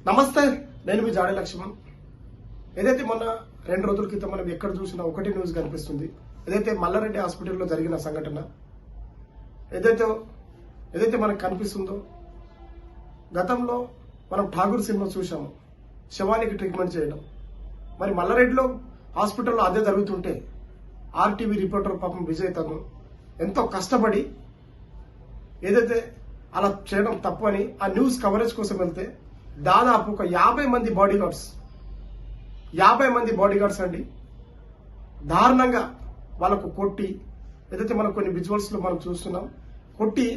నమస్తే, నేను మీ జాడే లక్ష్మణ్. ఏదైతే మొన్న 2 రోజుల క్రితం మనం ఎక్కడ చూసినా ఒకటి న్యూస్ కనిపిస్తుంది. ఏదైతే మల్లారెడ్డి హాస్పిటల్లో జరిగిన సంఘటన ఏదైతే మనకు కనిపిస్తుందో, గతంలో మనం ఠాగూర్ సినిమా చూసాము, శవానికి ట్రీట్మెంట్ చేయడం. మరి మల్లారెడ్డిలో హాస్పిటల్లో అదే జరుగుతుంటే ఆర్టీవీ రిపోర్టర్ పాపం విజయ్ తను ఎంతో కష్టపడి ఏదైతే అలా చేయడం తప్పు అని ఆ న్యూస్ కవరేజ్ కోసం వెళ్తే దాదాపు ఒక 50 మంది బాడీగార్డ్స్ అండి దారుణంగా వాళ్ళకు కొట్టి, ఏదైతే మనం కొన్ని విజువల్స్ లో మనం చూస్తున్నాం, కొట్టి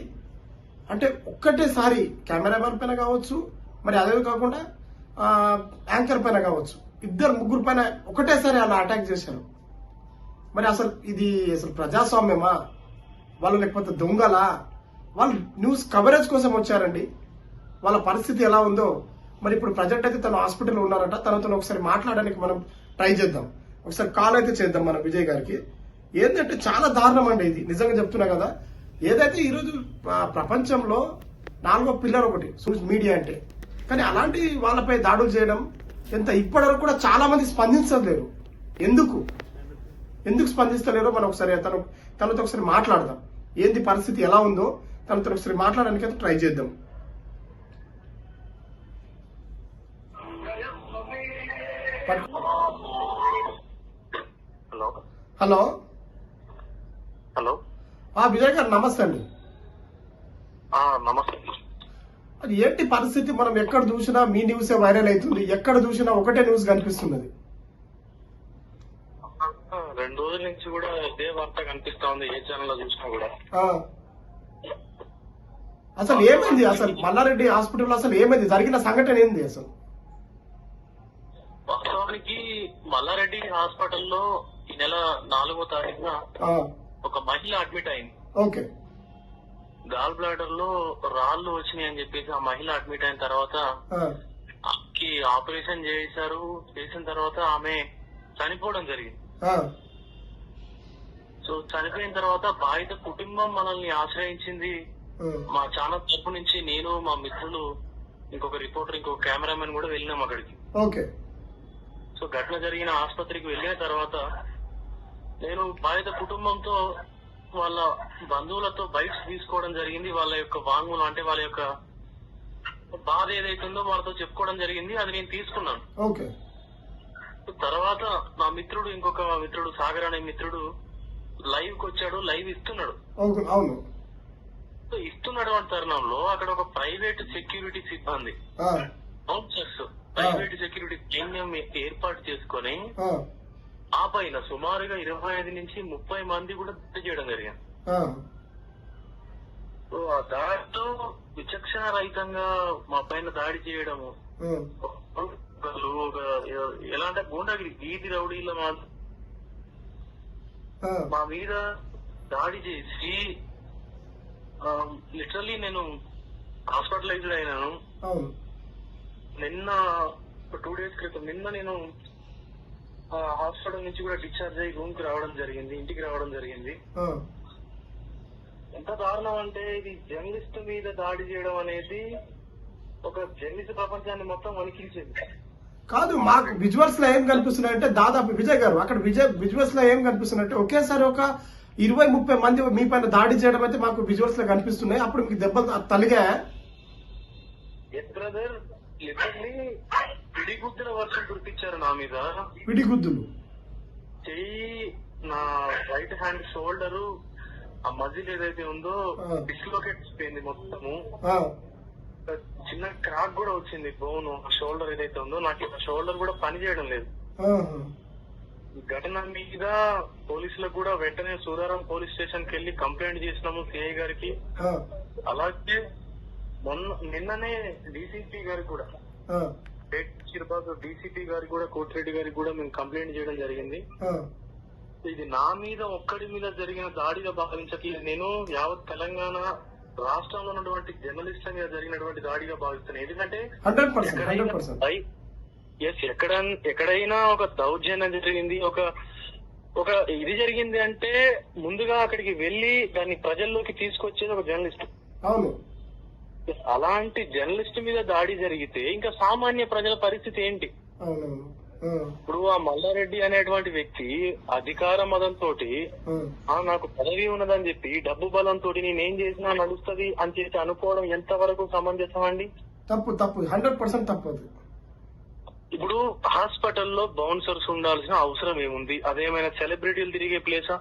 అంటే ఒక్కటేసారి కెమెరామెన్ పైన కావచ్చు, మరి అదే కాకుండా యాంకర్ పైన కావచ్చు, 2-3 పైన ఒకటేసారి అలా అటాక్ చేశారు. మరి ఇది అసలు ప్రజాస్వామ్యమా, వాళ్ళు లేకపోతే దొంగలా? వాళ్ళు న్యూస్ కవరేజ్ కోసం వచ్చారండి. వాళ్ళ పరిస్థితి ఎలా ఉందో మరి ఇప్పుడు ప్రజెంట్ అయితే తను హాస్పిటల్లో ఉన్నారంట. తనతో ఒకసారి మాట్లాడడానికి మనం ట్రై చేద్దాం. ఒకసారి కాల్ అయితే చేద్దాం మన విజయ్ గారికి. ఏంటంటే చాలా దారుణం అండి ఇది, నిజంగా చెప్తున్నా కదా. ఏదైతే ఈరోజు ప్రపంచంలో 4వ పిల్లర్ ఒకటి మీడియా అంటే, కానీ అలాంటి వాళ్ళపై దాడులు చేయడం ఇప్పటివరకు కూడా చాలా మంది స్పందించలేరు. ఎందుకు స్పందిస్తలేరో మనం ఒకసారి తనతో ఒకసారి మాట్లాడదాం. ఏంది పరిస్థితి ఎలా ఉందో తనతో ఒకసారి మాట్లాడడానికి అయితే ట్రై చేద్దాం. హలో హలో విజయ్ గారు, నమస్తే అండి. నమస్తే. అది ఏంటి పరిస్థితి? మనం ఎక్కడ చూసినా మీ న్యూసే వైరల్ అవుతుంది, ఎక్కడ చూసినా ఒకటే న్యూస్ కనిపిస్తున్నది. 2 రోజుల నుంచి కూడా ఇదే వార్త కనిపిస్తా ఉంది, ఏ ఛానల్ లో చూసినా కూడా. అసలు ఏమైంది? అసలు మల్లారెడ్డి హాస్పిటల్ అసలు ఏమైంది? జరిగిన సంఘటన ఏంది అసలు? వాస్తవానికి మల్లారెడ్డి హాస్పిటల్లో ఈ నెల 4వ తారీఖున ఒక మహిళ అడ్మిట్ అయింది. ఓకే. గాల్ బ్లాడర్ లో రాళ్లు వచ్చినాయి అని చెప్పేసి ఆ మహిళ అడ్మిట్ అయిన తర్వాత ఆపరేషన్ చేసిన తర్వాత ఆమె చనిపోవడం జరిగింది. సో చనిపోయిన తర్వాత బాధిత కుటుంబం మనల్ని ఆశ్రయించింది. మా ఛానల్ తరపు నుంచి నేను, మా మిత్రులు, ఇంకొక రిపోర్టర్, ఇంకొక కెమెరామెన్ కూడా వెళ్ళినాం అక్కడికి. ఓకే. సో ఘటన జరిగిన ఆసుపత్రికి వెళ్ళిన తర్వాత నేను బాధిత కుటుంబంతో, వాళ్ళ బంధువులతో బైట్స్ తీసుకోవడం జరిగింది. వాళ్ళ యొక్క వాంగ్మూలం అంటే వాళ్ళ యొక్క బాధ ఏదైతుందో వాళ్ళతో చెప్పుకోవడం జరిగింది. అది నేను తీసుకున్నాను. ఓకే. తర్వాత మా మిత్రుడు, ఇంకొక మిత్రుడు సాగర్ అనే మిత్రుడు లైవ్ కి వచ్చాడు, లైవ్ ఇస్తున్నాడు. అవును. ఇస్తున్నాడు అనే తరుణంలో అక్కడ ఒక ప్రైవేట్ సెక్యూరిటీ సిబ్బంది, ప్రైవేట్ సెక్యూరిటీ సైన్యం ఏర్పాటు చేసుకొని ఆ పైన సుమారుగా 25 నుంచి 30 మంది కూడా దాడి చేయడం జరిగింది. సో ఆ దాడితో విచక్షణ రహితంగా మా పైన దాడి చేయడము, ఎలా అంటే గూండాగిరి, వీధి రౌడీల మా మీద దాడి చేసి లిటరల్లీ నేను హాస్పిటలైజ్డ్ అయినాను. నిన్న 2 days క్రితం నేను హాస్పిటల్ నుంచి కూడా డిశ్చార్జ్ అయ్యి రూమ్ కి రావడం జరిగింది, ఇంటికి రావడం జరిగింది. ఎంత దారుణం అంటే ఇది జర్నలిస్ట్ మీద దాడి చేయడం అనేది ఒక జర్నలిస్ట్ ప్రపంచాన్ని మొత్తం వణికించింది. కాదు, మాకు విజువల్స్ లో ఏం కనిపిస్తున్నాయంటే దాదాపు విజయ్ గారు అక్కడ విజువల్స్ లో ఏం కనిపిస్తున్నాయంటే ఒకేసారి ఒక 20-30 మంది మీ పైన దాడి చేయడం అయితే మాకు విజువల్స్ లో కనిపిస్తున్నాయి. అప్పుడు మీకు దెబ్బలు తలిగా? బ్రదర్, లిటరల్లీ పిడిగుద్దుల వర్షం కురిపించారు నా మీద. పిడిగుద్దులు? చెయ్యి, నా రైట్ హ్యాండ్ షోల్డరు, ఆ మజిల్ ఏదైతే ఉందో డిస్లోకేట్ పోయింది మొత్తము. చిన్న క్రాక్ కూడా వచ్చింది బోన్. షోల్డర్ ఏదైతే ఉందో నాకు షోల్డర్ కూడా పని చేయడం లేదు. ఈ ఘటన మీద పోలీసులకు కూడా వెంటనే సూరారం పోలీస్ స్టేషన్ కి వెళ్లి కంప్లైంట్ చేసినాము సిఐ గారికి. అలాగే నిన్ననే డీసీపీ గారికి కూడా, డీసీపీ గారికి కూడా, కోటిరెడ్డి గారికి కూడా మేము కంప్లైంట్ చేయడం జరిగింది. ఇది నా మీద ఒక్కడి మీద జరిగిన దాడిగా భావించట్లేదు. నేను యావత్ తెలంగాణ రాష్ట్రంలో ఉన్నటువంటి జర్నలిస్టుల మీద జరిగినటువంటి దాడిగా భావిస్తున్నాను. ఎందుకంటే ఎక్కడైనా ఒక దౌర్జన్యం జరిగింది, ఒక ఇది జరిగింది అంటే ముందుగా అక్కడికి వెళ్లి దాన్ని ప్రజల్లోకి తీసుకొచ్చేది ఒక జర్నలిస్ట్. అవును. అలాంటి జర్నలిస్ట్ మీద దాడి జరిగితే ఇంకా సామాన్య ప్రజల పరిస్థితి ఏంటి? అవునవును. ఇప్పుడు ఆ మల్లారెడ్డి అనేటువంటి వ్యక్తి అధికార మదంతో నాకు పదవి ఉన్నదని చెప్పి డబ్బు బలంతో నేనేం చేసినా నడుస్తుంది అని చెప్పి అనుకోవడం ఎంతవరకు సమంజసం అండి? తప్పు తప్పు 100% తప్పదు. ఇప్పుడు హాస్పిటల్లో బౌన్సర్స్ ఉండాల్సిన అవసరం ఏముంది? అదేమైనా సెలబ్రిటీలు తిరిగే ప్లేసా?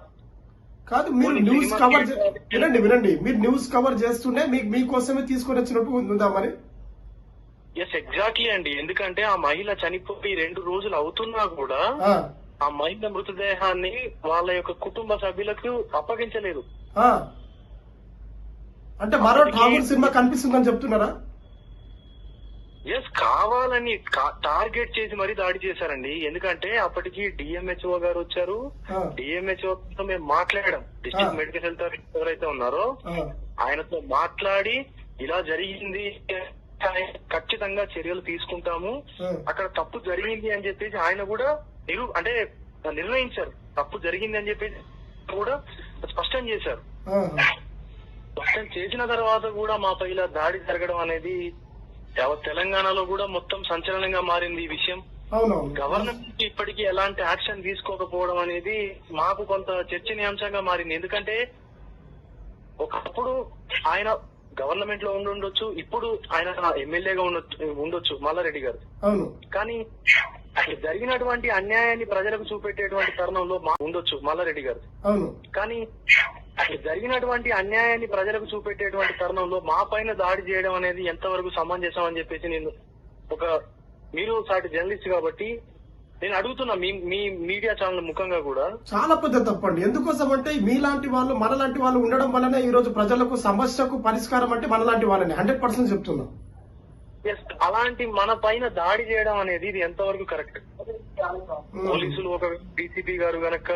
కాదు, మీరు న్యూస్ కవర్ వినండి, మీరు న్యూస్ కవర్ చేస్తుంటే మీకోసమే తీసుకొని వచ్చినట్టు ఉందా మరి? ఎస్, ఎగ్జాక్ట్లీ అండి. ఎందుకంటే ఆ మహిళ చనిపోయి 2 రోజులు అవుతున్నా కూడా ఆ మహిళ మృతదేహాన్ని వాళ్ళ యొక్క కుటుంబ సభ్యులకు అప్పగించలేదు. అంటే మరో ఠాగూర్ సినిమా కనిపిస్తుందని చెప్తున్నారా? ఎస్, కావాలని టార్గెట్ చేసి మరీ దాడి చేశారండి. ఎందుకంటే అప్పటికి డిఎంహెచ్ఓ గారు వచ్చారు. డిఎంహెచ్ఓ తో మేము మాట్లాడాం. డిస్ట్రిక్ట్ మెడికల్ హెల్త్ ఆఫీసర్ ఎవరైతే ఉన్నారో ఆయనతో మాట్లాడి ఇలా జరిగింది, ఖచ్చితంగా చర్యలు తీసుకుంటాము, అక్కడ తప్పు జరిగింది అని చెప్పేసి ఆయన కూడా నిర్ణయించారు. తప్పు జరిగింది అని చెప్పేసి కూడా స్పష్టం చేశారు. స్పష్టం చేసిన తర్వాత కూడా మాపై ఇలా దాడి జరగడం అనేది యావత్ తెలంగాణలో కూడా మొత్తం సంచలనంగా మారింది ఈ విషయం. గవర్నమెంట్ ఇప్పటికీ ఎలాంటి యాక్షన్ తీసుకోకపోవడం అనేది మాకు కొంత చర్చనీయాంశంగా మారింది. ఎందుకంటే ఒకప్పుడు ఆయన గవర్నమెంట్ లో ఉండొచ్చు, ఇప్పుడు ఆయన ఎమ్మెల్యేగా ఉండొచ్చు మల్లారెడ్డి గారు. కానీ జరిగినటువంటి అన్యాయాన్ని ప్రజలకు చూపెట్టేటువంటి తరుణంలో ఉండొచ్చు మల్లారెడ్డి గారు. కానీ జరిగినటువంటి అన్యాయాన్ని ప్రజలకు చూపెట్టేటువంటి తరుణంలో మా పైన దాడి చేయడం అనేది ఎంతవరకు సమంజసం అని చెప్పేసి మీరు సాటి జర్నలిస్ట్ కాబట్టి నేను అడుగుతున్నా మీ మీడియా ఛానల్ ముఖంగా కూడా. చాలా పెద్ద తప్పండి. ఎందుకోసం అంటే మీలాంటి వాళ్ళు మనలాంటి వాళ్ళు ఉండడం వల్లనే ఈ రోజు ప్రజలకు సమస్యకు పరిష్కారం అంటే మనలాంటి వాళ్ళని 100% చెప్తున్నా. ఎస్, అలాంటి మన పైన దాడి చేయడం అనేది ఇది ఎంతవరకు కరెక్ట్? పోలీసులు ఒక డీసీపీ గారు గనక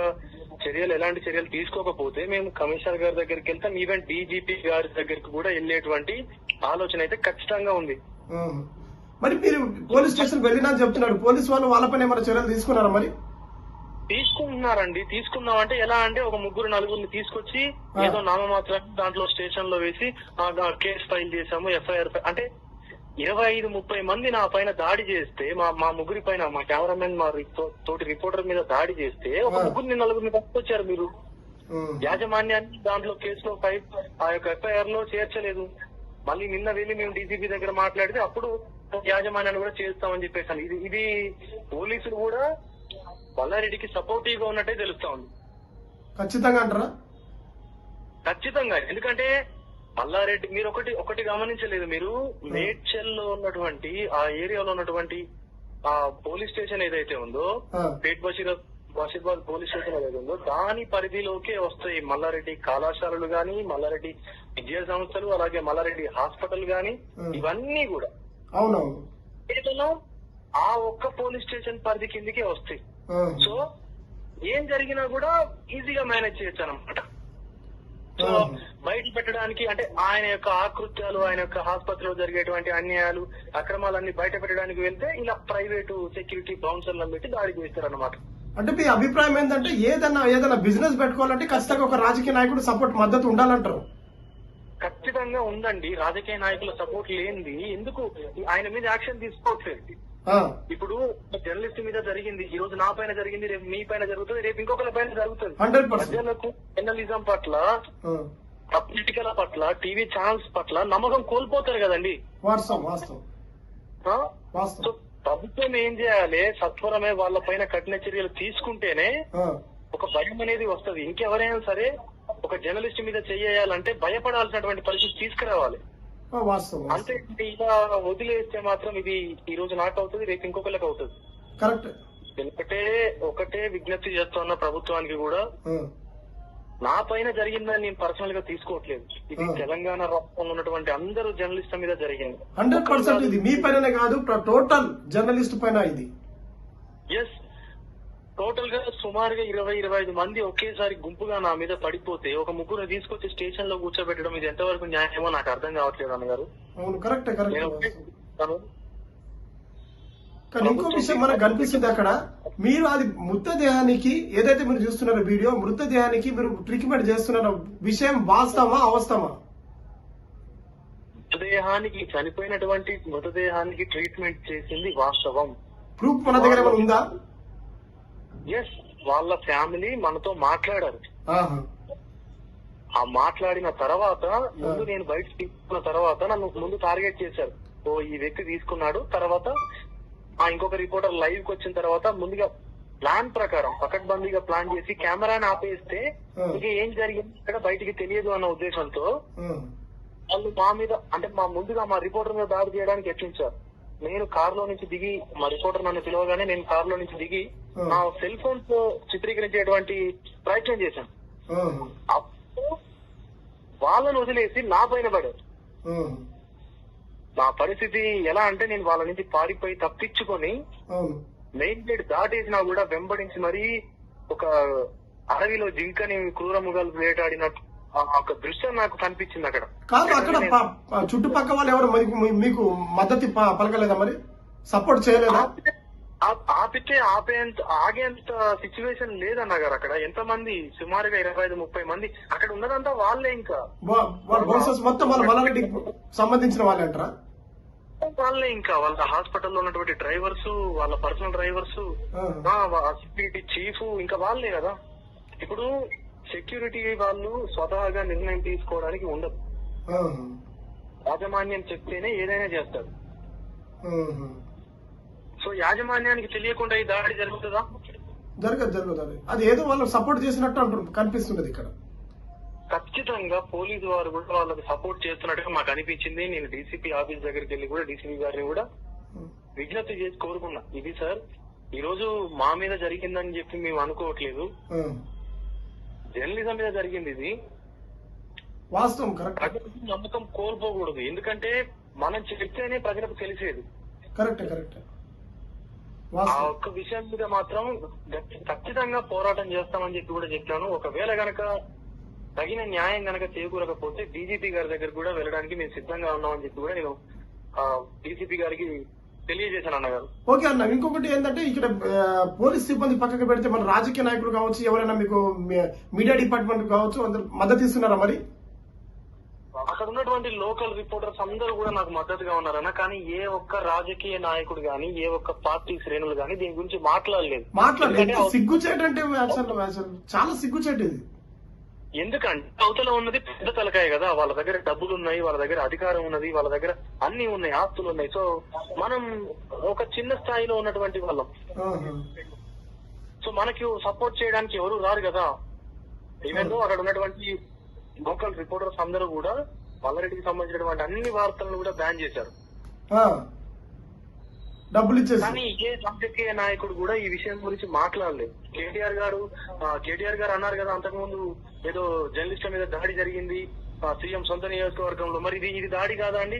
ఎలాంటి చర్యలు తీసుకోకపోతే మేము కమిషనర్ గారి దగ్గరికి వెళ్తాం. ఈవెన్ డీజీపీ గారి దగ్గరికి కూడా వెళ్ళేటువంటి ఆలోచన అయితే ఖచ్చితంగా ఉంది. మరి మీరు పోలీస్ స్టేషన్ వెళ్ళినా చెప్తున్నాడు, పోలీసు వాళ్ళు వాళ్ళపైన ఏమైనా చర్యలు తీసుకున్నారా? మరి తీసుకుంటున్నారండి. తీసుకున్నామంటే ఎలా అంటే ఒక 3-4 తీసుకొచ్చి ఏదో నామమాత్రం దాంట్లో స్టేషన్ లో వేసి కేసు ఫైల్ చేశాము, ఎఫ్ఐఆర్ అంటే 25-30 మంది నా పైన దాడి చేస్తే మా ముగ్గురి పైన మా కెమెరామెన్ మా తోటి రిపోర్టర్ మీద దాడి చేస్తే ఒక 3-4 తీసుకొచ్చారు మీరు. యాజమాన్యాన్ని దాంట్లో కేసులో ఆ యొక్క ఎఫ్ఐఆర్ లో చేర్చలేదు. మళ్ళీ నిన్న వెళ్ళి మేము డీసీపీ దగ్గర మాట్లాడితే అప్పుడు యాజమాన్యాన్ని కూడా చేస్తామని చెప్పేసాను. ఇది పోలీసులు కూడా మల్లారెడ్డికి సపోర్టివ్ గా ఉన్నట్టే తెలుస్తా ఉంది. ఖచ్చితంగా అంటారా? ఖచ్చితంగా. ఎందుకంటే మల్లారెడ్డి మీరు ఒకటి గమనించలేదు. మీరు మేడ్చల్ లో ఉన్నటువంటి ఆ ఏరియాలో ఉన్నటువంటి ఆ పోలీస్ స్టేషన్ ఏదైతే ఉందో, పేట్ బషీర్బాద్ పోలీస్ స్టేషన్ ఏదైతే ఉందో దాని పరిధిలోకే వస్తాయి మల్లారెడ్డి కళాశాలలు గాని, మల్లారెడ్డి విద్యా సంస్థలు, అలాగే మల్లారెడ్డి హాస్పిటల్ గాని, ఇవన్నీ కూడా అవునవును కేవలం ఆ ఒక్క పోలీస్ స్టేషన్ పరిధి కిందకే వస్తాయి. సో ఏం జరిగినా కూడా ఈజీగా మేనేజ్ చేయొచ్చు అనమాట. సో బయట పెట్టడానికి అంటే ఆయన యొక్క ఆకృత్యాలు, ఆయన యొక్క ఆసుపత్రిలో జరిగేటువంటి అన్యాయాలు, అక్రమాలన్నీ బయట పెట్టడానికి వెళ్తే ఇలా ప్రైవేటు సెక్యూరిటీ బౌన్సర్లను పెట్టి దాడి చేస్తారు అన్నమాట. అంటే మీ అభిప్రాయం ఏంటంటే ఏదైనా బిజినెస్ పెట్టుకోవాలంటే ఖచ్చితంగా ఒక రాజకీయ నాయకుడు సపోర్ట్ మద్దతు ఉండాలంటారు? ఖచ్చితంగా ఉందండి. రాజకీయ నాయకుల సపోర్ట్ లేనిది ఎందుకు ఆయన మీద యాక్షన్ తీసుకోవట్లేదు? ఇప్పుడు జర్నలిస్ట్ మీద జరిగింది, ఈ రోజు నా పైన జరిగింది, రేపు మీ పైన జరుగుతుంది, రేపు ఇంకొకరి పైన జరుగుతుంది. ప్రజలకు జర్నలిజం పట్ల, పొలిటికల్ పట్ల, టీవీ ఛానల్స్ పట్ల నమ్మకం కోల్పోతారు కదండి. ప్రభుత్వం ఏం చేయాలి? సత్వరమే వాళ్ళ పైన కఠిన చర్యలు తీసుకుంటేనే ఒక భయం అనేది వస్తుంది. ఇంకెవరైనా సరే ఒక జర్నలిస్ట్ మీద చేయాలంటే భయపడాల్సినటువంటి పరిస్థితి తీసుకురావాలి. అంతే ఇలా వదిలేస్తే మాత్రం ఇది ఈ రోజు నాకు అవుతుంది, రేపు ఇంకొకరికి అవుతుంది. కరెక్ట్. ఒకటే విజ్ఞప్తి చేస్తున్న ప్రభుత్వానికి కూడా, నా పైన జరిగిందని నేను పర్సనల్ గా తీసుకోవట్లేదు. ఇది తెలంగాణ రాష్ట్రంలో ఉన్నటువంటి అందరూ జర్నలిస్టుల మీద జరిగింది. 100% ఇది మీ పైన కాదు, టోటల్ జర్నలిస్ట్ పైన ఇది. ఎస్, టోటల్ గా సుమారుగా 20-25 మంది ఒకేసారి గుంపుగా నా మీద పడిపోతే ఒక 3 తీసుకొచ్చి స్టేషన్ లో కూర్చోబెట్టడం ఇది ఎంతవరకు న్యాయమో నాకు అర్థం కావట్లేదు అన్నగారు. కానీ ఇంకో విషయం మనకు కనిపిస్తుంది అక్కడ, మీరు అది మృతదేహానికి ఏదైతే మీరు చూస్తున్నారో వీడియో, మృతదేహానికి మీరు ట్రీట్మెంట్ చేస్తున్న విషయం వాస్తవమా అవస్థమా? మృతదేహానికి చనిపోయినటువంటి మృతదేహానికి ట్రీట్మెంట్ చేసింది వాస్తవం. ప్రూఫ్ మన దగ్గర ఏమైనా ఉందా? ఎస్, వాళ్ళ ఫ్యామిలీ మనతో మాట్లాడారు. ఆహా. ఆ మాట్లాడిన తర్వాత ముందు నేను బయట తీసుకున్న తర్వాత నన్ను ముందు టార్గెట్ చేశారు. ఓ ఈ వ్యక్తి తీసుకున్నాడు. తర్వాత ఇంకొక రిపోర్టర్ లైవ్ కి వచ్చిన తర్వాత ముందుగా ప్లాన్ ప్రకారం పకడ్బందీగా ప్లాన్ చేసి కెమెరాని ఆపేస్తే ఇంకా ఏం జరిగింది ఇక్కడ బయటికి తెలియదు అన్న ఉద్దేశంతో వాళ్ళు మా మీద అంటే ముందుగా మా రిపోర్టర్ మీద దాడి చేయడానికి యత్నించారు. నేను కారులో నుంచి దిగి మా రిపోర్టర్ నన్ను పిలవగానే నేను కారులో నుంచి దిగి నా సెల్ ఫోన్ తో చిత్రీకరించేటువంటి ప్రయత్నం చేశాను. అప్పుడు వాళ్ళను వదిలేసి నా పైన పడారు. నా పరిస్థితి ఎలా అంటే నేను వాళ్ళ నుంచి పారిపోయి తప్పించుకొని మెయిన్ గేట్ దాటేసినా కూడా వెంబడించి మరీ ఒక అడవిలో జింకని క్రూరముగాలు వేటాడినట్టు ఒక దృశ్యం నాకు కనిపించింది అక్కడ. కాదు, అక్కడ చుట్టుపక్కల వాళ్ళు ఎవరు మీకు మద్దతు పలకలేదా? మరి సపోర్ట్ చేయలేదా? ఆగేంత సిచ్యువేషన్ లేదన్న గారు. అక్కడ ఎంతమంది సుమారుగా 25-30 మంది అక్కడ ఉన్నదంతా వాళ్ళే. ఇంకా మొత్తం వాళ్ళ మల్లారెడ్డికి సంబంధించిన వాళ్ళే అంటారా? వాళ్ళే. ఇంకా వాళ్ళ హాస్పిటల్లో ఉన్నటువంటి డ్రైవర్స్, వాళ్ళ పర్సనల్ డ్రైవర్స్, సెక్యూరిటీ చీఫ్, ఇంకా వాళ్ళే కదా. ఇప్పుడు సెక్యూరిటీ వాళ్ళు స్వతహాగా నిర్ణయం తీసుకోవడానికి ఉండదు. యాజమాన్యం చెప్తేనే ఏదైనా చేస్తారు. సో యాజమాన్యానికి తెలియకుండా ఈ దాడి జరుగుతుందా? జరగదు. అది ఏదో వాళ్ళు సపోర్ట్ చేసినట్టు అంటారు కనిపిస్తున్నది ఇక్కడ. ఖచ్చితంగా పోలీసు వారు కూడా వాళ్ళకి సపోర్ట్ చేస్తున్నట్టుగా మాకు అనిపించింది. నేను డీసీపీ ఆఫీస్ దగ్గరికి వెళ్ళి కూడా డీసీపీ గారిని కూడా విజ్ఞప్తి చేసి కోరుకున్నా. ఇది సార్ ఈ రోజు మా మీద జరిగిందని చెప్పి మేము అనుకోవట్లేదు, జర్నలిజం మీద జరిగింది. ఇది వాస్తవం. కరెక్ట్. నమ్మకం కోల్పోకూడదు. ఎందుకంటే మనం చెప్తేనే ప్రజలకు తెలిసేది. కరెక్ట్. ఆ ఒక్క విషయం మీద మాత్రం ఖచ్చితంగా పోరాటం చేస్తామని చెప్పి కూడా చెప్పాను. ఒకవేళ గనక తగిన న్యాయం గనక చేకూరకపోతే డీజీపీ గారి దగ్గర కూడా వెళ్ళడానికి మేము సిద్ధంగా ఉన్నామని చెప్పి కూడా నేను డీజీపీ గారికి తెలియజేశాను అన్నగారు. ఓకే అన్న, ఇంకొకటి ఏంటంటే ఇక్కడ పోలీస్ సిబ్బంది పక్కకు పెడితే మన రాజకీయ నాయకులు కావచ్చు, ఎవరైనా మీకు మీడియా డిపార్ట్మెంట్ కావచ్చు, అందరు మద్దతు ఇస్తున్నారా? మరి అక్కడ ఉన్నటువంటి లోకల్ రిపోర్టర్స్ అందరూ కూడా నాకు మద్దతుగా ఉన్నారన్న. కానీ ఏ ఒక్క రాజకీయ నాయకుడు గాని, ఏ ఒక్క పార్టీ శ్రేణులు గాని దీని గురించి మాట్లాడలేదు. సిగ్గుచేటంటే అసలు చాలా సిగ్గుచేటు ఇది. ఎందుకంటే అవతల ఉన్నది పెద్ద తలకాయ కదా. వాళ్ళ దగ్గర డబ్బులు ఉన్నాయి, వాళ్ళ దగ్గర అధికారం ఉన్నది, వాళ్ళ దగ్గర అన్ని ఉన్నాయి, ఆస్తులు ఉన్నాయి. సో మనం ఒక చిన్న స్థాయిలో ఉన్నటువంటి వాళ్ళం. సో మనకి సపోర్ట్ చేయడానికి ఎవరు రారు కదా. ఈవెన్ అక్కడ ఉన్నటువంటి లోకల్ రిపోర్టర్స్ అందరూ కూడా మల్లారెడ్డికి సంబంధించినటువంటి అన్ని వార్తలను కూడా బ్యాన్ చేశారు. డబ్బులు ఇచ్చేసి. కానీ ఏ రాజకీయ నాయకుడు కూడా ఈ విషయం గురించి మాట్లాడలేదు. కేటీఆర్ గారు అన్నారు కదా అంతకుముందు ఏదో జర్నలిస్టుల మీద దాడి జరిగింది సీఎం సొంత నియోజకవర్గంలో. మరి ఇది దాడి కాదా అండి?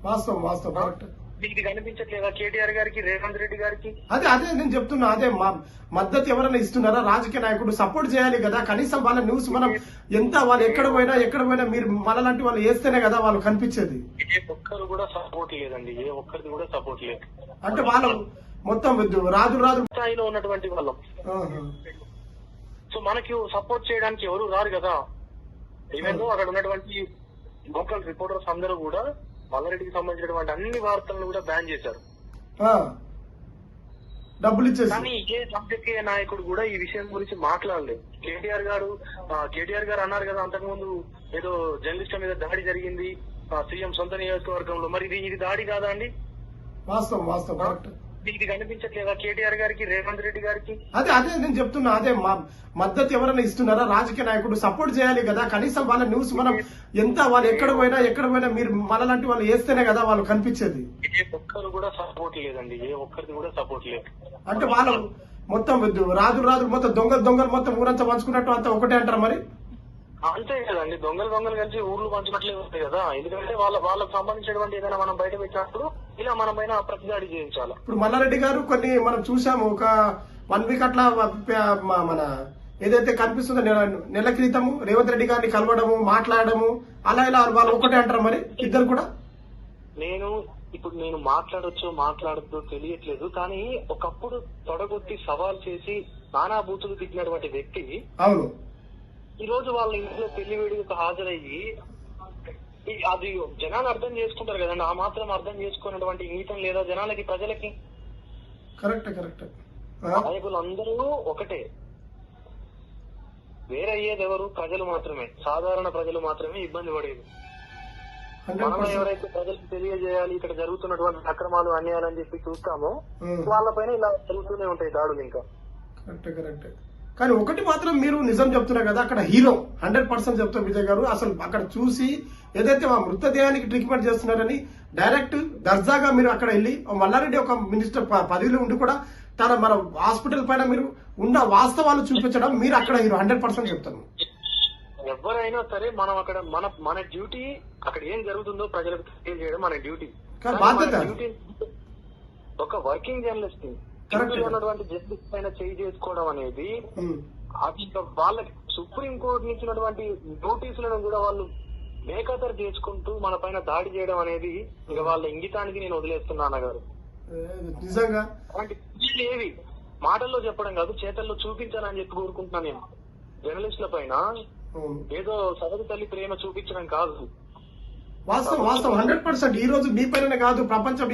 వాస్తవం. ఇది కనిపించట్లేదా కేటీఆర్ గారికి, రేవంత్ రెడ్డి గారికి? అదే నేను చెప్తున్నా. అదే మద్దతు ఎవరైనా ఇస్తున్నారా? రాజకీయ నాయకుడు సపోర్ట్ చేయాలి కదా. కనీసం వాళ్ళ న్యూస్ మనం ఎంత వాళ్ళు ఎక్కడ పోయినా మీరు మనలాంటి వాళ్ళు వేస్తేనే కదా వాళ్ళు కనిపించేది. ఏ ఒక్కరు కూడా సపోర్ట్ లేదండి. ఏ ఒక్కరిది కూడా సపోర్ట్ లేదు. అంటే వాళ్ళు మొత్తం రాజు స్థాయిలో ఉన్నటువంటి వాళ్ళం. సో మనకి సపోర్ట్ చేయడానికి ఎవరు రారు కదా. ఈవెన్ అక్కడ ఉన్నటువంటి లోకల్ రిపోర్టర్స్ అందరూ కూడా మల్లారెడ్డికి సంబంధించినటువంటి అన్ని వార్తలను కూడా బ్యాన్ చేశారు. డబ్బులు ఇచ్చేసి. కానీ ఏ రాజకీయ నాయకుడు కూడా ఈ విషయం గురించి మాట్లాడలేదు. కేటీఆర్ గారు అన్నారు కదా అంతకుముందు ఏదో జర్నలిస్టుల మీద దాడి జరిగింది సీఎం సొంత నియోజకవర్గంలో. మరి ఇది దాడి కాదా అండి? వాస్తవం. ఇది కనిపించట్లేదా కేటీఆర్ గారికి, రేవంత్ రెడ్డి గారికి? అదే నేను చెప్తున్నా. అదే మద్దతు ఎవరైనా ఇస్తున్నారా? రాజకీయ నాయకుడు సపోర్ట్ చేయాలి కదా. కనీసం వాళ్ళ న్యూస్ మనం ఎంత వాళ్ళు ఎక్కడ పోయినా మీరు మనలాంటి వాళ్ళు వేస్తేనే కదా వాళ్ళు కనిపించేది. ఏ ఒక్కరు కూడా సపోర్ట్ లేదండి. ఏ ఒక్కరిది కూడా సపోర్ట్ లేదు. అంటే వాళ్ళు మొత్తం రాజు మొత్తం దొంగలు మొత్తం ఊరంతా పంచుకున్నట్టు అంతా ఒకటే అంటారా? మరి అంతే కదండి. దొంగలు కలిసి ఊర్లు పంచినట్లే ఉంటాయి కదా. ఎందుకంటే వాళ్ళకు సంబంధించినటువంటి ఏదైనా మనం బయట పెట్టినప్పుడు ఇలా మన పైన ప్రతిదాడి చేయించాలి. ఇప్పుడు మల్లారెడ్డి గారు కొన్ని మనం చూసాము. ఒక 1 వీక్ అట్లా మన ఏదైతే కనిపిస్తుందో నెల క్రితము రేవంత్ రెడ్డి గారిని కలవడము, మాట్లాడము, అలా ఇలా వాళ్ళు ఒకటే అంటారు. మరి ఇద్దరు కూడా నేను మాట్లాడొద్దు తెలియట్లేదు. కానీ ఒకప్పుడు తొడగొట్టి సవాల్ చేసి నానా బూతులు తిట్టినటువంటి వ్యక్తి అవును ఈ రోజు వాళ్ళ ఇంట్లో పెళ్లి వేడుకకు హాజరయ్యి అది జనాలు అర్థం చేసుకుంటారు కదండి. ఆ మాత్రం అర్థం చేసుకున్నటువంటి ఇంగితం లేదా జనాలకి, ప్రజలకి? కరెక్ట్. నాయకులు అందరూ ఒకటే, వేరే అయ్యేది ఎవరు? ప్రజలు మాత్రమే, సాధారణ ప్రజలు మాత్రమే ఇబ్బంది పడేది. మనం ఎవరైతే ప్రజలకు తెలియజేయాలి ఇక్కడ జరుగుతున్నటువంటి అక్రమాలు, అన్యాయాలు అని చెప్పి చూస్తామో వాళ్ళపైన ఇలా జరుగుతూనే ఉంటాయి దాడులు. ఇంకా కరెక్ట్. కానీ ఒకటి మాత్రం మీరు నిజం చెప్తున్నారు కదా, అక్కడ హీరో 100% చెప్తారు విజయ్ గారు. అసలు అక్కడ చూసి ఏదైతే ఆ మృతదేహానికి ట్రీట్మెంట్ చేస్తున్నారని డైరెక్ట్ దర్జాగా మీరు అక్కడ వెళ్ళి, మల్లారెడ్డి ఒక మినిస్టర్ పదవిలో ఉండి కూడా మన హాస్పిటల్ పైన మీరు ఉన్న వాస్తవాలు చూపించడం, మీరు అక్కడ హీరో 100% చెప్తాను. ఎవరైనా సరే మనం అక్కడ మన డ్యూటీ, అక్కడ ఏం జరుగుతుందో ప్రజలకు తెలియజేయడం మన డ్యూటీ, బాధ్యత. ఒక వర్కింగ్ జర్నలిస్ట్ ఉన్నటువంటి జస్టిస్ పైన చేయి చేసుకోవడం అనేది అది వాళ్ళకి సుప్రీం కోర్టు ఇచ్చినటువంటి నోటీసులను కూడా వాళ్ళు బేఖతరు చేసుకుంటూ మన పైన దాడి చేయడం అనేది ఇంకా వాళ్ళ ఇంగితానికి నేను వదిలేస్తున్నా గారు. నిజంగా ఏవి మాటల్లో చెప్పడం కాదు, చేతల్లో చూపించాలని చెప్పి కోరుకుంటున్నాను నేను. జర్నలిస్టుల పైన ఏదో సదరు తల్లి ప్రేమ చూపించడం కాదు, వాస్తవం 100%. ఈ రోజు మీ పైన కాదు, ప్రపంచం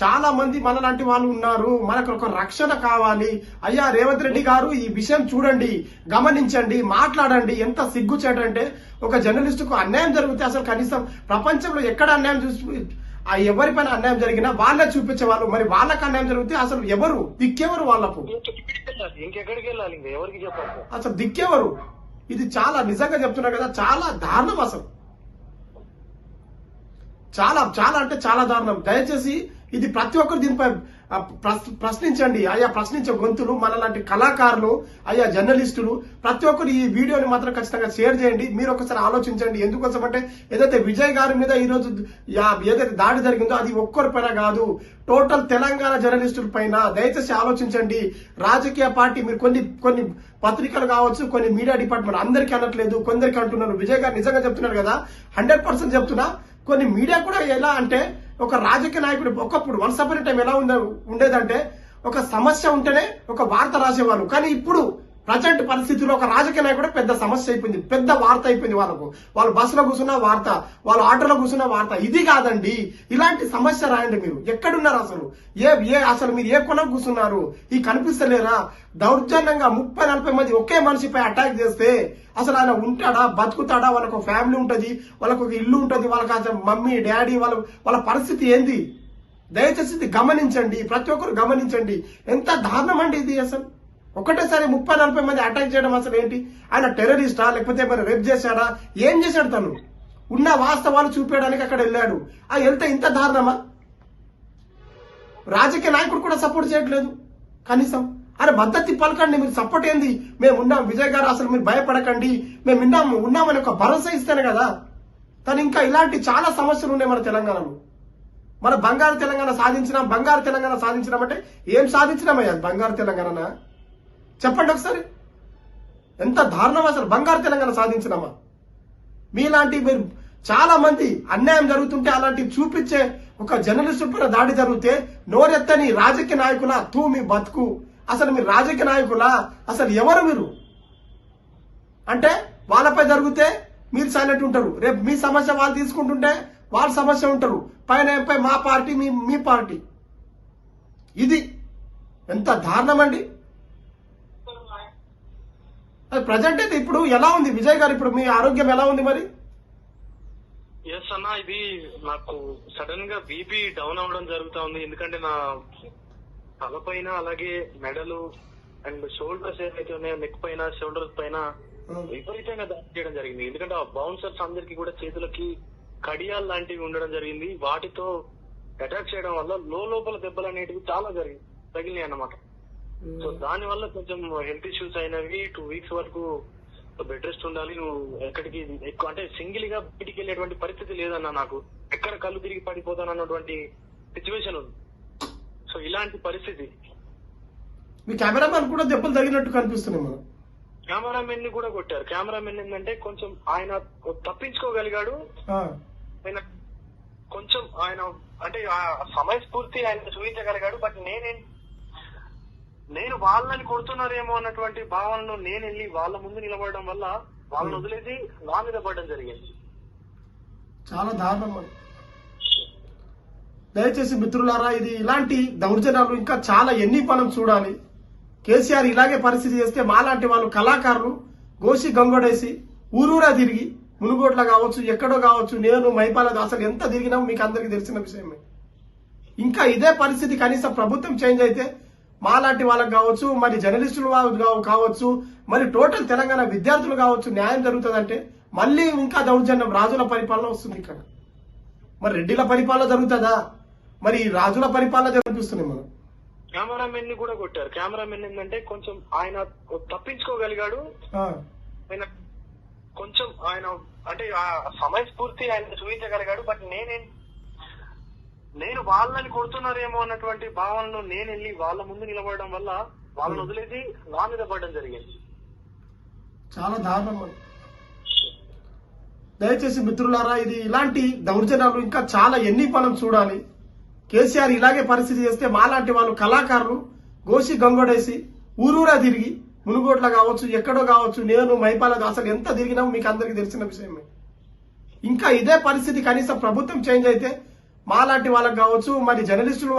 చాలా మంది మనలాంటి వాళ్ళు ఉన్నారు. మనకు ఒక రక్షణ కావాలి. అయ్యా రేవంత్ రెడ్డి గారు ఈ విషయం చూడండి, గమనించండి, మాట్లాడండి. ఎంత సిగ్గుచేటంటే ఒక జర్నలిస్టుకు అన్యాయం జరిగితే అసలు కనీసం ప్రపంచంలో ఎక్కడ అన్యాయం చూసి ఎవరిపైన అన్యాయం జరిగినా వాళ్ళే చూపించేవాళ్ళు. మరి వాళ్ళకి అన్యాయం జరిగితే అసలు ఎవరు దిక్కెవరు? వాళ్ళకు ఇంకెక్కడికి వెళ్ళాలి, ఇంకా ఎవరికి చెప్పాలి? అసలు దిక్కెవరు? ఇది చాలా నిజంగా చెప్తున్నా కదా, చాలా దారుణం. అసలు చాలా అంటే చాలా దారుణం. దయచేసి ఇది ప్రతి ఒక్కరు దీనిపై ప్రశ్నించండి. అయ్యా ప్రశ్నించే గొంతులు మనలాంటి కళాకారులు, అయ్యా జర్నలిస్టులు, ప్రతి ఒక్కరు ఈ వీడియోని మాత్రం ఖచ్చితంగా షేర్ చేయండి. మీరు ఒకసారి ఆలోచించండి. ఎందుకోసం అంటే ఏదైతే విజయ్ గారి మీద ఈ రోజు ఏదైతే దాడి జరిగిందో అది ఒక్కరి పైన కాదు, టోటల్ తెలంగాణ జర్నలిస్టుల పైన. దయచేసి ఆలోచించండి. రాజకీయ పార్టీ మీరు కొన్ని పత్రికలు కావచ్చు, కొన్ని మీడియా డిపార్ట్మెంట్ అందరికీ అనట్లేదు, కొందరికి అంటున్నారు. విజయ్ గారు నిజంగా చెప్తున్నారు కదా, 100% చెప్తున్నా. కొన్ని మీడియా కూడా ఎలా అంటే ఒక రాజకీయ నాయకుడు ఒకప్పుడు వన్స్ అపాన్ ఏ టైం ఎలా ఉండేదంటే ఒక సమస్య ఉంటేనే ఒక వార్త రాసేవాళ్ళు. కానీ ఇప్పుడు ప్రజెంట్ పరిస్థితుల్లో ఒక రాజకీయ నాయకుడు పెద్ద సమస్య అయిపోయింది, పెద్ద వార్త అయిపోయింది వాళ్ళకు. వాళ్ళు బస్సులో కూర్చున్న వార్త, వాళ్ళు ఆటోలో కూర్చున్న వార్త. ఇది కాదండి, ఇలాంటి సమస్య రాయండి. మీరు ఎక్కడున్నారు అసలు? అసలు మీరు ఏ కొన కూర్చున్నారు? ఈ కనిపిస్తలేరా? దౌర్జన్యంగా 30-40 మంది ఒకే మనిషిపై అటాక్ చేస్తే అసలు ఆయన ఉంటాడా, బతుకుతాడా? వాళ్ళకు ఫ్యామిలీ ఉంటది, వాళ్ళకు ఒక ఇల్లు ఉంటది, వాళ్ళకి అసలు మమ్మీ డాడీ వాళ్ళ పరిస్థితి ఏంది? దయచేసి ఇది గమనించండి, ప్రతి ఒక్కరు గమనించండి. ఎంత దారుణం అండి ఇది. అసలు ఒకటేసారి 30-40 మంది అటాక్ చేయడం అసలు ఏంటి? ఆయన టెర్రరిస్టా లేకపోతే మరి రేప్ చేశాడా? ఏం చేశాడు? తను ఉన్న వాస్తవాలు చూపించడానికి అక్కడ వెళ్ళాడు. ఆ వెళ్తే ఇంత దారుణమా? రాజకీయ నాయకుడు కూడా సపోర్ట్ చేయట్లేదు కనీసం. అరే మద్దతు పలకండి, మీరు సపోర్ట్ ఏంది? మేము ఉన్నాం విజయ్ గారు, అసలు మీరు భయపడకండి, మేము ఉన్నామని ఒక భరోసా ఇస్తేనే కదా. తను ఇంకా ఇలాంటి చాలా సమస్యలు ఉన్నాయి మన తెలంగాణలో. మన బంగారు తెలంగాణ సాధించినామంటే ఏం సాధించినామయ్యా? బంగారు తెలంగాణ చెప్పండి ఒకసారి. ఎంత దారుణం అసలు! బంగారు తెలంగాణ సాధించినామా? మీలాంటి మీరు చాలా మంది అన్యాయం జరుగుతుంటే అలాంటివి చూపించే ఒక జర్నలిస్టు పైన దాడి జరిగితే నోరెత్తని రాజకీయ నాయకుల మీ బతుకు. అసలు మీరు రాజకీయ నాయకులా? అసలు ఎవరు మీరు? అంటే వాళ్ళపై జరిగితే మీరు సైలెంట్ ఉంటారు, రేపు మీ సమస్య వాళ్ళు తీసుకుంటుంటే వాళ్ళ సమస్య ఉంటారు, పైన మా పార్టీ మీ పార్టీ. ఇది ఎంత దారుణం అండి! ప్రజెంట్ అయితే ఇప్పుడు ఎలా ఉంది విజయ్ గారు? ఇప్పుడు మీ ఆరోగ్యం ఎలా ఉంది మరి? ఎస్ అన్న, ఇది నాకు సడన్ గా బీపీ డౌన్ అవ్వడం జరుగుతా ఉంది. ఎందుకంటే నా తలపైన అలాగే మెడలు అండ్ షోల్డర్స్ ఏవైతే ఉన్నాయో, నెక్ పైన షోల్డర్స్ పైన విపరీతంగా దాడి చేయడం జరిగింది. ఎందుకంటే ఆ బౌన్సర్స్ అందరికి కూడా చేతులకి కడియాలు లాంటివి ఉండడం జరిగింది. వాటితో అటాక్ చేయడం వల్ల లోపల దెబ్బలు అనేటివి చాలా తగిలినాయి అన్నమాట. సో దాని వల్ల కొంచెం హెల్త్ ఇష్యూస్ అయినవి. 2 weeks వరకు బెడ్ రెస్ట్ ఉండాలి. నువ్వు ఎక్కడికి ఎక్కువ అంటే సింగిల్ గా బయటికి వెళ్ళేటువంటి పరిస్థితి లేదన్నా. నాకు ఎక్కడ కళ్ళు తిరిగి పడిపోతాను అన్నటువంటి సిచ్యువేషన్ ఉంది. సో ఇలాంటి పరిస్థితి. మీ కెమెరామెన్ కూడా దెబ్బలు తగినట్టు కనిపిస్తున్నాయి. మనం కెమెరామెన్ ని కూడా కొట్టారు. కెమెరామెన్ ఏంటంటే కొంచెం ఆయన తప్పించుకోగలిగాడు. ఆయన కొంచెం ఆయన అంటే సమయస్ఫూర్తి ఆయన చూపించగలిగాడు. బట్ నేను వాళ్ళని కొడుతున్నారేమో అన్నటువంటి భావనలో నేను వెళ్ళి వాళ్ళ ముందు నిలబడడం వల్ల వాళ్ళని వదిలేసి నా మీద పడడం జరిగింది. చాలా దారుణం అది. దయచేసి మిత్రులారా, ఇది ఇలాంటి దౌర్జన్యాలు ఇంకా చాలా ఎన్ని మనం చూడాలి. కేసీఆర్ ఇలాగే పరిస్థితి చేస్తే మాలాంటి వాళ్ళు కళాకారులు గోసి గంగోడేసి ఊరూరా తిరిగి మునుగోట్ల కావచ్చు, ఎక్కడో కావచ్చు, నేను మైపాల అసలు ఎంత తిరిగినామో మీకు అందరికీ తెలిసిన విషయమే. ఇంకా ఇదే పరిస్థితి కనీసం ప్రభుత్వం చేంజ్ అయితే మాలాంటి వాళ్ళకి కావచ్చు, మరి జర్నలిస్టులు కావచ్చు, మరి టోటల్ తెలంగాణ విద్యార్థులు కావచ్చు న్యాయం జరుగుతుందంటే మళ్ళీ ఇంకా దౌర్జన్యం రాజుల పరిపాలన వస్తుంది. ఇక్కడ మరి రెడ్డిల పరిపాలన జరుగుతుందా, మరి రాజుల పరిపాలన జరిపిస్తున్నాయి మనం. కెమెరామెన్ ని కూడా కొట్టారు. కెమెరామెన్ ఏంటంటే కొంచెం ఆయన తప్పించుకోగలిగాడు. ఆయన కొంచెం ఆయన అంటే ఆ సమయస్ఫూర్తి ఆయన చూపించగలిగాడు. బట్ నేను వాళ్ళని కొడుతున్నారేమో అన్నటువంటి భావనలో నేను వెళ్ళి వాళ్ళ ముందు నిలబడడం వల్ల వాళ్ళని వదిలేసి నా మీద పడడం జరిగింది. చాలా దారుణం అది. దయచేసి మిత్రులారా, ఇది ఇలాంటి దౌర్జన్యాలు ఇంకా చాలా ఎన్ని మనం చూడాలి. కేసీఆర్ ఇలాగే పరిస్థితి చేస్తే మాలాంటి వాళ్ళు కళాకారులు గోసి గంగోడేసి ఊరూరా తిరిగి మునుగోట్ల కావచ్చు, ఎక్కడో కావచ్చు, నేను మైపాల అసలు ఎంత తిరిగినామో మీకు అందరికీ తెలిసిన విషయమే. ఇంకా ఇదే పరిస్థితి కనీసం ప్రభుత్వం చేంజ్ అయితే మాలాంటి వాళ్ళకి కావచ్చు, మరి జర్నలిస్టులు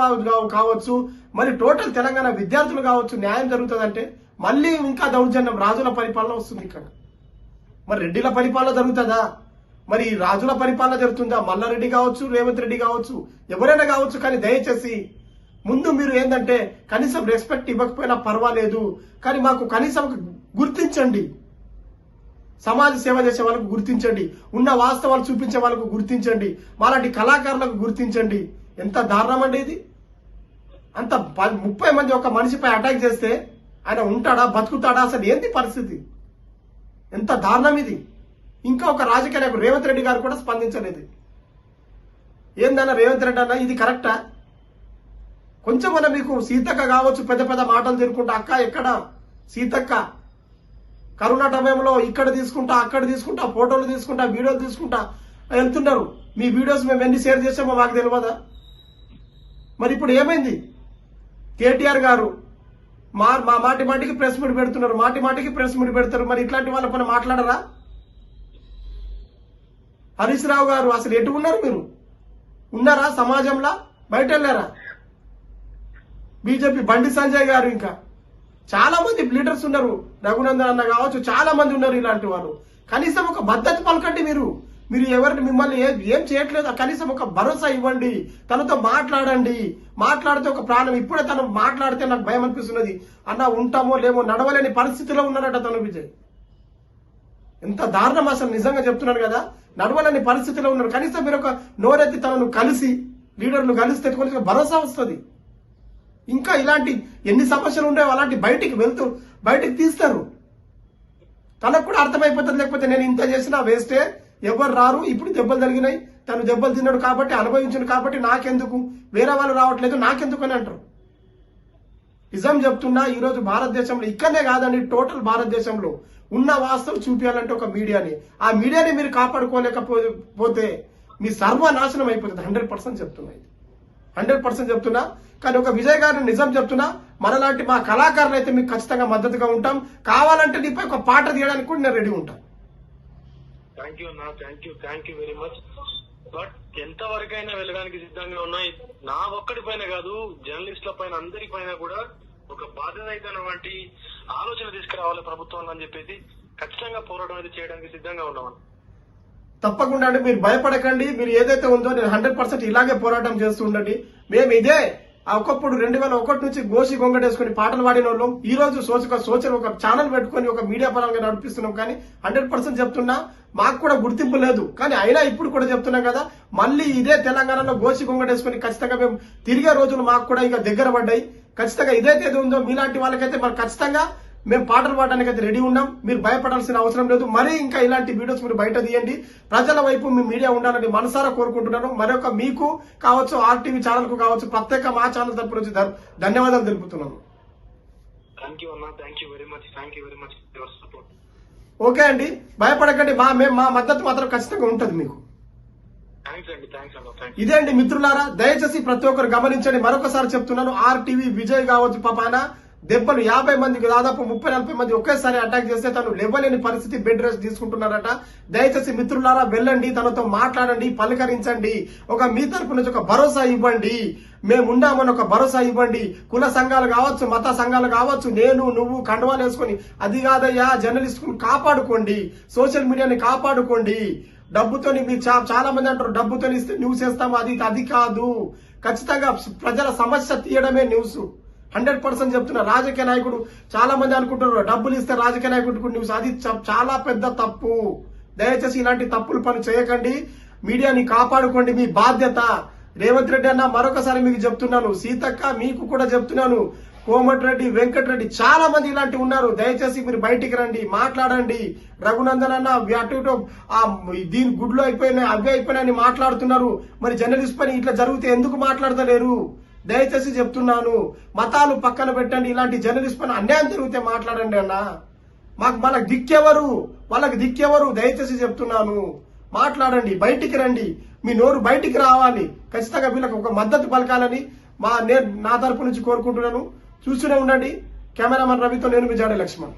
కావచ్చు, మరి టోటల్ తెలంగాణ విద్యార్థులు కావచ్చు న్యాయం జరుగుతుందంటే మళ్ళీ ఇంకా దౌర్జన్యం రాజుల పరిపాలన వస్తుంది. ఇక్కడ మరి రెడ్డిల పరిపాలన జరుగుతుందా, మరి రాజుల పరిపాలన జరుగుతుందా? మల్లారెడ్డి కావచ్చు, రేవంత్ రెడ్డి కావచ్చు, ఎవరైనా కావచ్చు. కానీ దయచేసి ముందు మీరు ఏంటంటే కనీసం రెస్పెక్ట్ ఇవ్వకపోయినా పర్వాలేదు, కానీ మాకు కనీసం గుర్తించండి. సమాజ సేవ చేసే వాళ్ళకు గుర్తించండి, ఉన్న వాస్తవాలు చూపించే వాళ్ళకు గుర్తించండి, మాలాంటి కళాకారులకు గుర్తించండి. ఎంత దారుణం అండి ఇది. అంత 30 మంది ఒక మనిషిపై అటాక్ చేస్తే ఆయన ఉంటాడా, బతుకుతాడా? అసలు ఏంటి పరిస్థితి? ఎంత దారుణం ఇది. ఇంకా ఒక రాజకీయ నాయకుడు రేవంత్ రెడ్డి గారు కూడా స్పందించలేదు. ఏందన్నా రేవంత్ రెడ్డి అన్న, ఇది కరెక్టా? కొంచెం మన మీకు సీతక్క కావచ్చు పెద్ద పెద్ద మాటలు తిరుగుకుంటా, అక్క ఎక్కడ సీతక్క కరోనా టైంలో ఇక్కడ తీసుకుంటా, అక్కడ తీసుకుంటా, ఫోటోలు తీసుకుంటా, వీడియోలు తీసుకుంటా వెళ్తున్నారు. మీ వీడియోస్ మేము ఎన్ని షేర్ చేసామో మాకు తెలియదా? మరి ఇప్పుడు ఏమైంది? కేటీఆర్ గారు మా మాటి మాటికి ప్రెస్ మీట్ పెడుతున్నారు, మాటి మాటికి ప్రెస్ మీట్ పెడతారు. మరి ఇట్లాంటి వాళ్ళ పైన మాట్లాడరా? హరీష్ రావు గారు అసలు ఎటు ఉన్నారు? మీరు ఉన్నారా సమాజంలో? బయట వెళ్ళారా? బీజేపీ బండి సంజయ్ గారు, ఇంకా చాలా మంది లీడర్స్ ఉన్నారు, రఘునందన్ అన్న కావచ్చు, చాలా మంది ఉన్నారు ఇలాంటి వారు. కనీసం ఒక భద్రత పలకండి. మీరు ఎవరిని మిమ్మల్ని ఏం చేయట్లేదు, కనీసం ఒక భరోసా ఇవ్వండి, తనతో మాట్లాడండి. మాట్లాడితే ఒక ప్రాణం. ఇప్పుడే తను మాట్లాడితే నాకు భయం అనిపిస్తున్నది. అన్న ఉంటామో లేమో నడవలేని పరిస్థితిలో ఉన్నారట తను విజయ్. ఎంత దారుణం అసలు, నిజంగా చెప్తున్నాను కదా, నడవలేని పరిస్థితిలో ఉన్నారు. కనీసం మీరు ఒక నోరెత్తి తనను కలిసి లీడర్లు కలిస్తే కొంచెం భరోసా వస్తుంది. ఇంకా ఇలాంటి ఎన్ని సమస్యలు ఉండేవో అలాంటి బయటికి తీస్తారు. తనకు కూడా అర్థమైపోతుంది. లేకపోతే నేను ఇంత చేసినా వేస్టే, ఎవరు రారు. ఇప్పుడు దెబ్బలు తగిలినాయి, తను దెబ్బలు తిన్నాడు కాబట్టి, అనుభవించాడు కాబట్టి నాకెందుకు, వేరే వాళ్ళు రావట్లేదు నాకెందుకు అని అంటారు. నిజం చెప్తున్నా, ఈరోజు భారతదేశంలో ఇక్కడనే కాదండి, టోటల్ భారతదేశంలో ఉన్న వాస్తవం చూపించాలంటే ఒక మీడియాని, ఆ మీడియాని మీరు కాపాడుకోలేకపోతే మీ సర్వనాశనం అయిపోతుంది. 100% చెప్తున్నా, ఇది 100% చెప్తున్నా. కానీ ఒక విజయ్ గారిని నిజం చెప్తున్నా, మనలాంటి మా కళాకారులు అయితే మీకు ఖచ్చితంగా మద్దతుగా ఉంటాం. కావాలంటే నీపై ఒక పాట తీయడానికి కూడా నేను రెడీ ఉంటాను. థ్యాంక్ యూ అన్న, thank you very much. But ఎంత వరకైనా వెళ్ళడానికి సిద్ధంగా ఉన్నాయి. నా ఒక్కడి పైన కాదు, జర్నలిస్టుల పైన అందరి పైన కూడా ఒక బాధ్యత ఆలోచన తీసుకురావాలి ప్రభుత్వం అని చెప్పేసి ఖచ్చితంగా పోరాటం అయితే చేయడానికి సిద్ధంగా ఉన్నామని. తప్పకుండా అండి, మీరు భయపడకండి. మీరు ఏదైతే ఉందో నేను 100% ఇలాగే పోరాటం చేస్తూ ఉండండి. మేము ఇదే ఒకప్పుడు 2001 నుంచి గోసి గొంగడేసుకుని పాటలు పాడిన వాళ్ళం. ఈ రోజు సోచర్ ఒక ఛానల్ పెట్టుకుని ఒక మీడియా పరంగా నడిపిస్తున్నాం. కానీ 100% చెప్తున్నా, మాకు కూడా గుర్తింపు లేదు. కానీ అయినా ఇప్పుడు కూడా చెప్తున్నాం కదా, మళ్ళీ ఇదే తెలంగాణలో గోసి గొంగడేసుకుని ఖచ్చితంగా మేము తిరిగే రోజులు మాకు కూడా ఇక దగ్గర పడ్డాయి. ఖచ్చితంగా ఇదైతే ఉందో మీలాంటి వాళ్ళకైతే మరి ఖచ్చితంగా మేము పాటలు పాడడానికి అయితే రెడీ ఉన్నాం. మీరు భయపడాల్సిన అవసరం లేదు. మరీ ఇంకా ఇలాంటి వీడియోస్ మీరు బయట తీయండి. ప్రజల వైపు మీ మీడియా ఉండాలని మనసారా కోరుకుంటున్నాను. మరొక మీకు కావచ్చు, RTV ఛానల్ కు కావచ్చు, ప్రత్యేక మా ఛానల్ తరపు నుంచి ధన్యవాదాలు తెలుపుతున్నాను. ఓకే అండి, భయపడకండి. మా మద్దతు మాత్రం ఖచ్చితంగా ఉంటుంది మీకు. ఇదే అండి మిత్రులారా, దయచేసి ప్రతి ఒక్కరు గమనించండి. మరొకసారి చెప్తున్నాను, RTV విజయ్ కావచ్చు, పాపాన దెబ్బలు 50 మందికి దాదాపు 30-40 మంది ఒకేసారి అటాక్ చేస్తే తను లేవలేని పరిస్థితి, బెడ్ రెస్ట్ తీసుకుంటున్నారట. దయచేసి మిత్రులారా వెళ్ళండి, తనతో మాట్లాడండి, పలకరించండి, మీ తరపు నుంచి ఒక భరోసా ఇవ్వండి, మేమున్నామని ఒక భరోసా ఇవ్వండి. కుల సంఘాలు కావచ్చు, మత సంఘాలు కావచ్చు, నేను నువ్వు కండువాలు వేసుకొని అది కాదయ్యా, జర్నలిస్టులను కాపాడుకోండి, సోషల్ మీడియాని కాపాడుకోండి. డబ్బుతోని మీరు చాలా మంది అంటారు డబ్బుతో ఇస్తే న్యూస్ వేస్తాము, అది కాదు. ఖచ్చితంగా ప్రజల సమస్య తీయడమే న్యూస్. 100% చెప్తున్నా. రాజకీయ నాయకుడు చాలా మంది అనుకుంటున్నారు డబ్బులు ఇస్తే రాజకీయ నాయకుడికి న్యూస్, అది చాలా పెద్ద తప్పు. దయచేసి ఇలాంటి తప్పులు పని చేయకండి, మీడియాని కాపాడుకోండి, మీ బాధ్యత. రేవంత్ రెడ్డి అన్న మరొకసారి మీకు చెప్తున్నాను, సీతక్క మీకు కూడా చెప్తున్నాను, కోమటిరెడ్డి, వెంకటరెడ్డి చాలా మంది ఇలాంటి ఉన్నారు. దయచేసి మీరు బయటికి రండి, మాట్లాడండి. రఘునందన్ అన్న అటు ఇటు దీని గుడ్లు అయిపోయినాయి, అవి అయిపోయినాయని మాట్లాడుతున్నారు. మరి జర్నలిస్ట్ పని ఇట్లా జరిగితే ఎందుకు మాట్లాడతలేరు? దయచేసి చెప్తున్నాను, మతాలు పక్కన పెట్టండి, ఇలాంటి జర్నలిస్ట్ పని అన్యాయం జరిగితే మాట్లాడండి అన్న. వాళ్ళకి దిక్కెవరు? దయచేసి చెప్తున్నాను, మాట్లాడండి, బయటికి రండి, మీ నోరు బయటికి రావాలి. ఖచ్చితంగా వీళ్ళకి ఒక మద్దతు పలకాలని నా తరపు నుంచి కోరుకుంటున్నాను. చూస్తూనే ఉండండి. కెమెరామన్ రవితో నేను మీ జాడే లక్ష్మణ్.